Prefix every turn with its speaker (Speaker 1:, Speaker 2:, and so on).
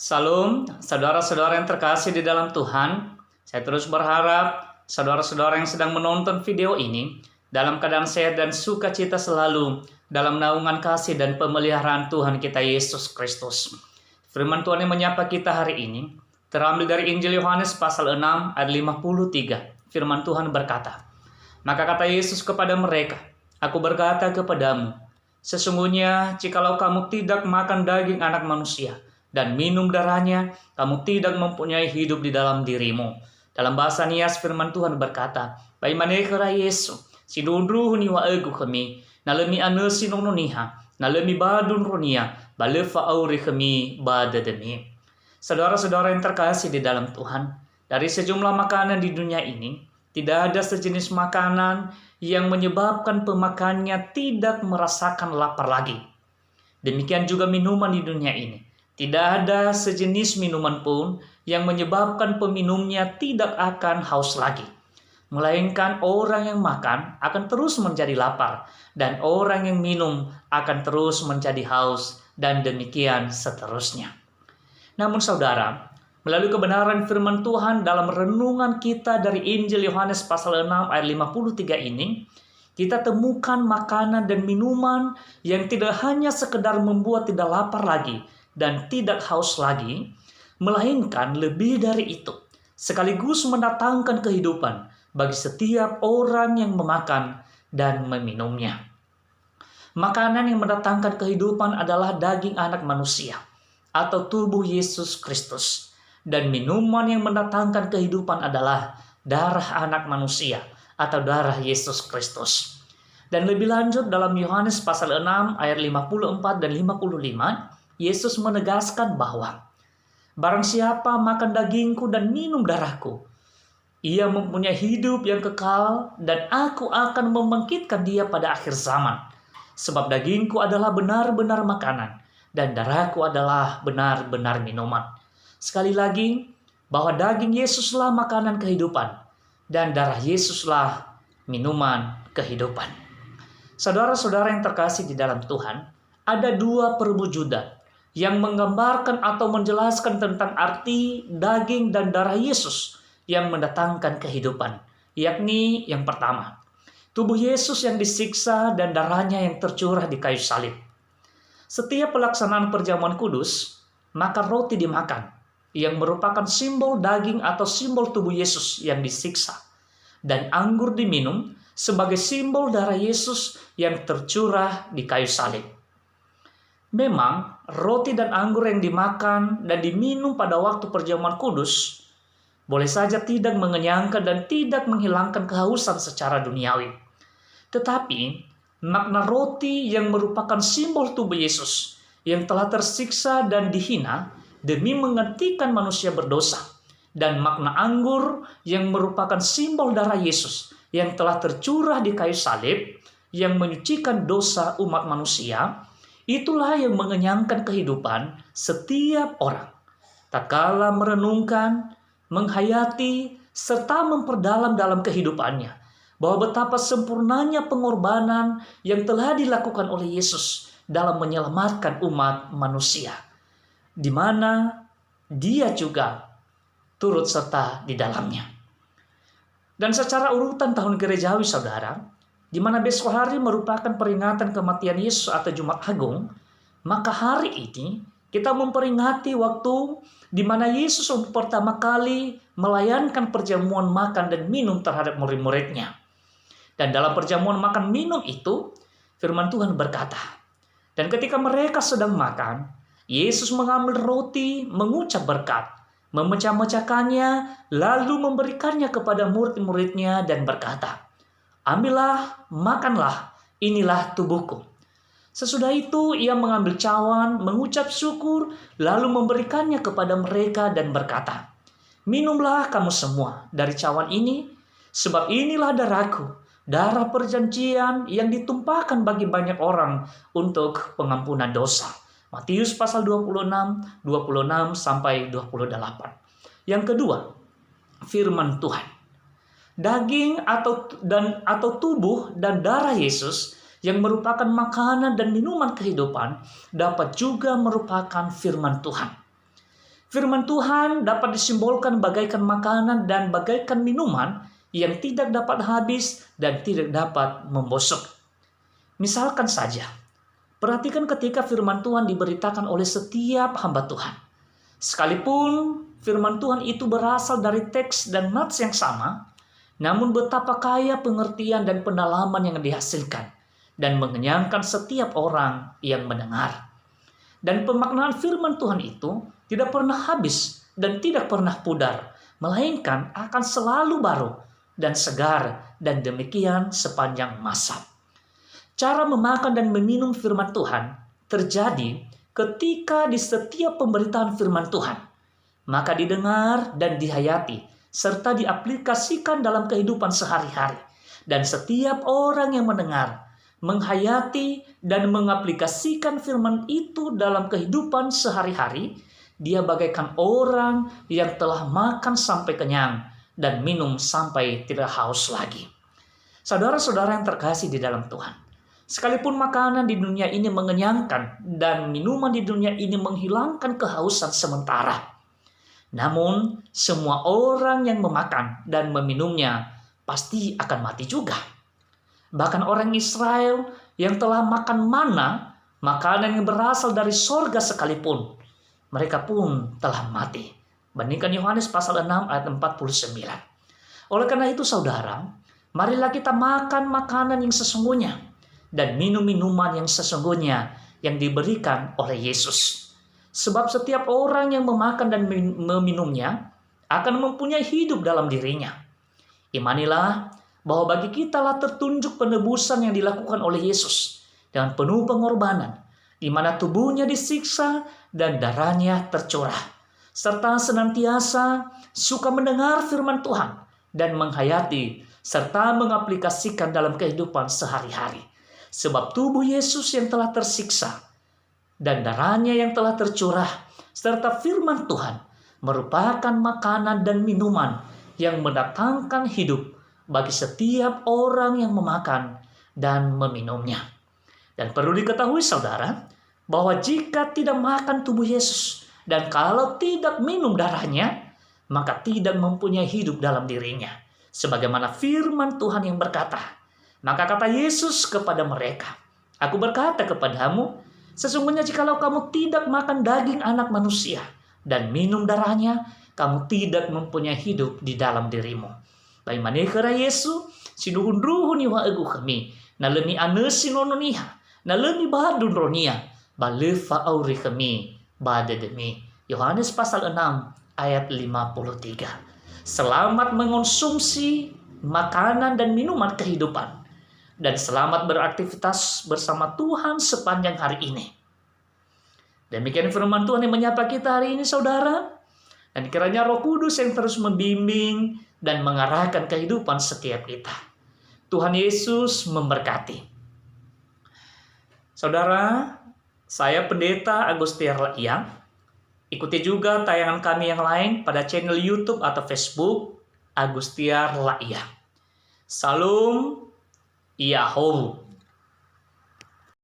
Speaker 1: Salam, saudara-saudara yang terkasih di dalam Tuhan. Saya terus berharap saudara-saudara yang sedang menonton video ini dalam keadaan sehat dan sukacita selalu dalam naungan kasih dan pemeliharaan Tuhan kita Yesus Kristus. Firman Tuhan yang menyapa kita hari ini terambil dari Injil Yohanes pasal 6 ayat 53. Firman Tuhan berkata, "Maka kata Yesus kepada mereka, Aku berkata kepadamu, sesungguhnya jikalau kamu tidak makan daging anak manusia dan minum darahnya, kamu tidak mempunyai hidup di dalam dirimu." Dalam bahasa Nias firman Tuhan berkata, "Baimanekara Yesu, sinundruhuni wa egu kami, nalemi ane sinononiha, nalemi badun ronia, balefa auri kami badademi." Saudara-saudara yang terkasih di dalam Tuhan, dari sejumlah makanan di dunia ini, tidak ada sejenis makanan yang menyebabkan pemakannya tidak merasakan lapar lagi. Demikian juga minuman di dunia ini. Tidak ada sejenis minuman pun yang menyebabkan peminumnya tidak akan haus lagi. Melainkan orang yang makan akan terus menjadi lapar, dan orang yang minum akan terus menjadi haus, dan demikian seterusnya. Namun saudara, melalui kebenaran firman Tuhan dalam renungan kita dari Injil Yohanes pasal 6 ayat 53 ini, kita temukan makanan dan minuman yang tidak hanya sekedar membuat tidak lapar lagi dan tidak haus lagi, melainkan lebih dari itu, sekaligus mendatangkan kehidupan bagi setiap orang yang memakan dan meminumnya. Makanan yang mendatangkan kehidupan adalah daging anak manusia atau tubuh Yesus Kristus, dan minuman yang mendatangkan kehidupan adalah darah anak manusia atau darah Yesus Kristus. Dan lebih lanjut dalam Yohanes pasal 6 ayat 54 dan 55, Yesus menegaskan bahwa barang siapa makan dagingku dan minum darahku, ia mempunyai hidup yang kekal, dan aku akan membangkitkan dia pada akhir zaman. Sebab dagingku adalah benar-benar makanan, dan darahku adalah benar-benar minuman. Sekali lagi, bahwa daging Yesuslah makanan kehidupan, dan darah Yesuslah minuman kehidupan. Saudara-saudara yang terkasih di dalam Tuhan, ada dua perwujudan yang menggambarkan atau menjelaskan tentang arti daging dan darah Yesus yang mendatangkan kehidupan. Yakni yang pertama, tubuh Yesus yang disiksa dan darahnya yang tercurah di kayu salib. Setiap pelaksanaan perjamuan kudus, maka roti dimakan, yang merupakan simbol daging atau simbol tubuh Yesus yang disiksa, dan anggur diminum sebagai simbol darah Yesus yang tercurah di kayu salib. Memang, roti dan anggur yang dimakan dan diminum pada waktu perjamuan kudus boleh saja tidak mengenyangkan dan tidak menghilangkan kehausan secara duniawi. Tetapi, makna roti yang merupakan simbol tubuh Yesus yang telah tersiksa dan dihina demi menggantikan manusia berdosa, dan makna anggur yang merupakan simbol darah Yesus yang telah tercurah di kayu salib yang menyucikan dosa umat manusia, itulah yang mengenyangkan kehidupan setiap orang. Tatkala merenungkan, menghayati, serta memperdalam dalam kehidupannya, bahwa betapa sempurnanya pengorbanan yang telah dilakukan oleh Yesus dalam menyelamatkan umat manusia, di mana dia juga turut serta di dalamnya. Dan secara urutan tahun gerejawi saudara, di mana besok hari merupakan peringatan kematian Yesus atau Jumat Agung, maka hari ini kita memperingati waktu di mana Yesus untuk pertama kali melayankan perjamuan makan dan minum terhadap murid-muridnya. Dan dalam perjamuan makan minum itu, firman Tuhan berkata, dan ketika mereka sedang makan, Yesus mengambil roti, mengucap berkat, memecah-mecahkannya, lalu memberikannya kepada murid-muridnya dan berkata, "Ambillah, makanlah, inilah tubuhku." Sesudah itu ia mengambil cawan, mengucap syukur, lalu memberikannya kepada mereka dan berkata, "Minumlah kamu semua dari cawan ini, sebab inilah darahku, darah perjanjian yang ditumpahkan bagi banyak orang untuk pengampunan dosa." Matius pasal 26 sampai 28. Yang kedua, firman Tuhan. Daging atau tubuh dan darah Yesus yang merupakan makanan dan minuman kehidupan dapat juga merupakan firman Tuhan. Firman Tuhan dapat disimbolkan bagaikan makanan dan bagaikan minuman yang tidak dapat habis dan tidak dapat membusuk. Misalkan saja, perhatikan ketika firman Tuhan diberitakan oleh setiap hamba Tuhan. Sekalipun firman Tuhan itu berasal dari teks dan nats yang sama, namun betapa kaya pengertian dan pendalaman yang dihasilkan dan mengenyangkan setiap orang yang mendengar. Dan pemaknaan firman Tuhan itu tidak pernah habis dan tidak pernah pudar, melainkan akan selalu baru dan segar, dan demikian sepanjang masa. Cara memakan dan meminum firman Tuhan terjadi ketika di setiap pemberitaan firman Tuhan, maka didengar dan dihayati, serta diaplikasikan dalam kehidupan sehari-hari. Dan setiap orang yang mendengar, menghayati, dan mengaplikasikan firman itu dalam kehidupan sehari-hari, dia bagaikan orang yang telah makan sampai kenyang dan minum sampai tidak haus lagi. Saudara-saudara yang terkasih di dalam Tuhan, sekalipun makanan di dunia ini mengenyangkan dan minuman di dunia ini menghilangkan kehausan sementara, namun semua orang yang memakan dan meminumnya pasti akan mati juga. Bahkan orang Israel yang telah makan mana, makanan yang berasal dari sorga sekalipun, mereka pun telah mati. Bandingkan Yohanes pasal 6 ayat 49. Oleh karena itu saudara, marilah kita makan makanan yang sesungguhnya dan minum minuman yang sesungguhnya yang diberikan oleh Yesus. Sebab setiap orang yang memakan dan meminumnya akan mempunyai hidup dalam dirinya. Imanilah bahwa bagi kita lah tertunjuk penebusan yang dilakukan oleh Yesus dengan penuh pengorbanan, di mana tubuhnya disiksa dan darahnya tercurah, serta senantiasa suka mendengar firman Tuhan dan menghayati serta mengaplikasikan dalam kehidupan sehari-hari. Sebab tubuh Yesus yang telah tersiksa dan darahnya yang telah tercurah serta firman Tuhan merupakan makanan dan minuman yang mendatangkan hidup bagi setiap orang yang memakan dan meminumnya. Dan perlu diketahui saudara, bahwa jika tidak makan tubuh Yesus dan kalau tidak minum darahnya, maka tidak mempunyai hidup dalam dirinya. Sebagaimana firman Tuhan yang berkata, maka kata Yesus kepada mereka, aku berkata kepadamu, sesungguhnya jikalau kamu tidak makan daging anak manusia dan minum darahnya, kamu tidak mempunyai hidup di dalam dirimu. Baik manehara Yesu, sinuhun ruhun iwa egu kami, nalemi anesinononiha, nalemi bahadun ronia, balefa auri kami, bade demi. Yohanes pasal 6 ayat 53. Selamat mengonsumsi makanan dan minuman kehidupan, dan selamat beraktivitas bersama Tuhan sepanjang hari ini. Demikian firman Tuhan yang menyapa kita hari ini saudara. Dan kiranya Roh Kudus yang terus membimbing dan mengarahkan kehidupan setiap kita. Tuhan Yesus memberkati. Saudara, saya Pendeta Agustiar Laia. Ikuti juga tayangan kami yang lain pada channel YouTube atau Facebook Agustiar Laia. Salam Yahoo.